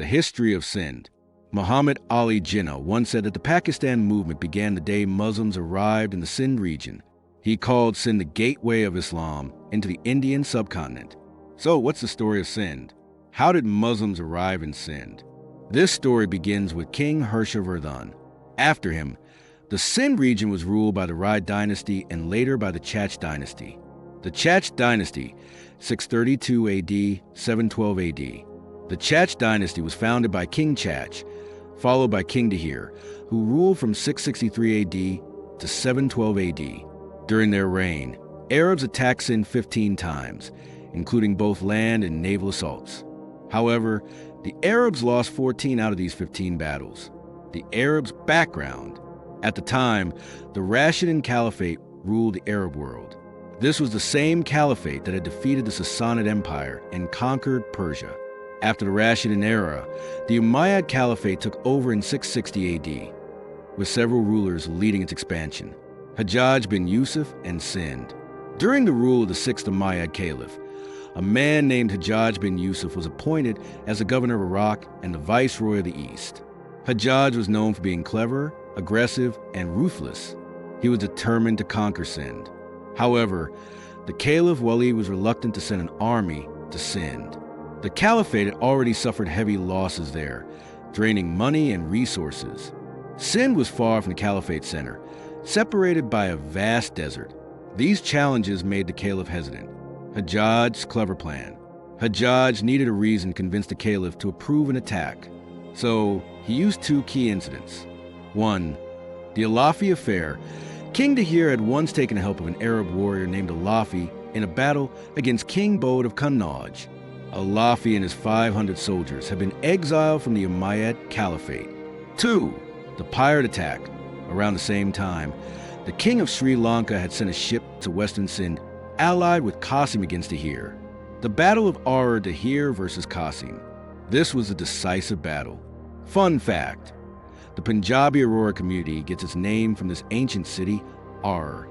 The history of Sindh. Muhammad Ali Jinnah once said that the Pakistan movement began the day Muslims arrived in the Sindh region. He called Sindh the gateway of Islam into the Indian subcontinent. So, what's the story of Sindh? How did Muslims arrive in Sindh? This story begins with King Harshavardhan. After him, the Sindh region was ruled by the Raja dynasty and later by the Chach dynasty. The Chach dynasty, 632 AD, 712 AD. The Chach dynasty was founded by King Chach, followed by King Dahir, who ruled from 663 AD to 712 AD. During their reign, Arabs attacked Sindh 15 times, including both land and naval assaults. However, the Arabs lost 14 out of these 15 battles. The Arabs' background. At the time, the Rashidun Caliphate ruled the Arab world. This was the same caliphate that had defeated the Sassanid Empire and conquered Persia. After the Rashidun era, the Umayyad Caliphate took over in 660 AD, with several rulers leading its expansion: Hajjaj bin Yusuf and Sindh. During the rule of the 6th Umayyad Caliph, a man named Hajjaj bin Yusuf was appointed as the governor of Iraq and the viceroy of the East. Hajjaj was known for being clever, aggressive, and ruthless. He was determined to conquer Sindh. However, the Caliph Walid was reluctant to send an army to Sindh. The Caliphate had already suffered heavy losses there, draining money and resources. Sindh was far from the Caliphate's center, separated by a vast desert. These challenges made the Caliph hesitant. Hajjaj's clever plan. Hajjaj needed a reason to convince the Caliph to approve an attack. So he used two key incidents. One, the Alafi affair. King Dahir had once taken the help of an Arab warrior named Alafi in a battle against King Bod of Kannauj. Alafi and his 500 soldiers had been exiled from the Umayyad Caliphate. Two, the pirate attack. Around the same time, the king of Sri Lanka had sent a ship to western Sindh, allied with Qasim against Dahir. The Battle of Aror, Dahir versus Qasim. This was a decisive battle. Fun fact, the Punjabi Aror community gets its name from this ancient city, Aror.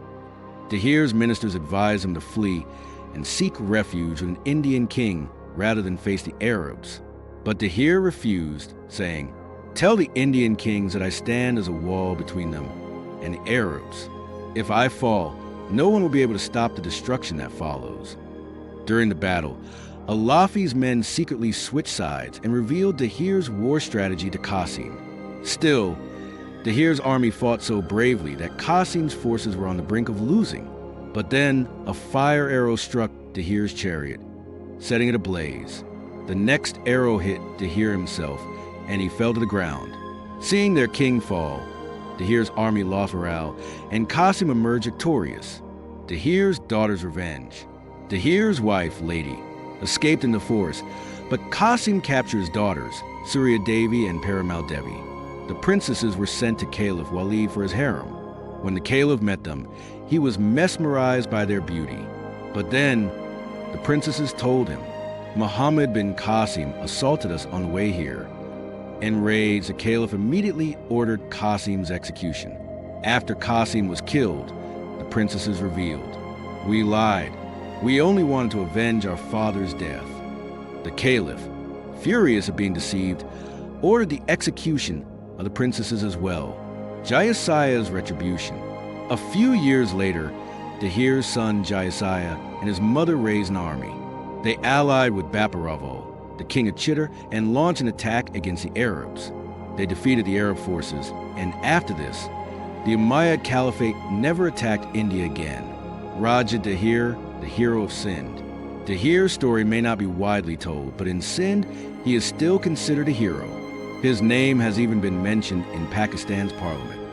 Dahir's ministers advised him to flee and seek refuge with an Indian king rather than face the Arabs. But Dahir refused, saying, "Tell the Indian kings that I stand as a wall between them and the Arabs. If I fall, no one will be able to stop the destruction that follows." During the battle, Alafi's men secretly switched sides and revealed Dahir's war strategy to Qasim. Still, Dahir's army fought so bravely that Qasim's forces were on the brink of losing. But then a fire arrow struck Dahir's chariot, setting it ablaze. The next arrow hit Dahir himself, and he fell to the ground. Seeing their king fall, Dahir's army lost morale, and Qasim emerged victorious. Dahir's daughter's revenge. Dahir's wife, Lady, escaped in the forest, but Qasim captured his daughters, Surya Devi and Paramal Devi. The princesses were sent to Caliph Walid for his harem. When the Caliph met them, he was mesmerized by their beauty. But then, the princesses told him, "Muhammad bin Qasim assaulted us on the way here." Enraged, the Caliph immediately ordered Qasim's execution. After Qasim was killed, the princesses revealed, "We lied. We only wanted to avenge our father's death." The Caliph, furious at being deceived, ordered the execution of the princesses as well. Jayasaya's retribution. A few years later, Dahir's son Jayasaya and his mother raised an army. They allied with Baparaval, the king of Chittor, and launched an attack against the Arabs. They defeated the Arab forces, and after this, the Umayyad Caliphate never attacked India again. Raja Dahir, the hero of Sindh. Dahir's story may not be widely told, but in Sindh, he is still considered a hero. His name has even been mentioned in Pakistan's parliament.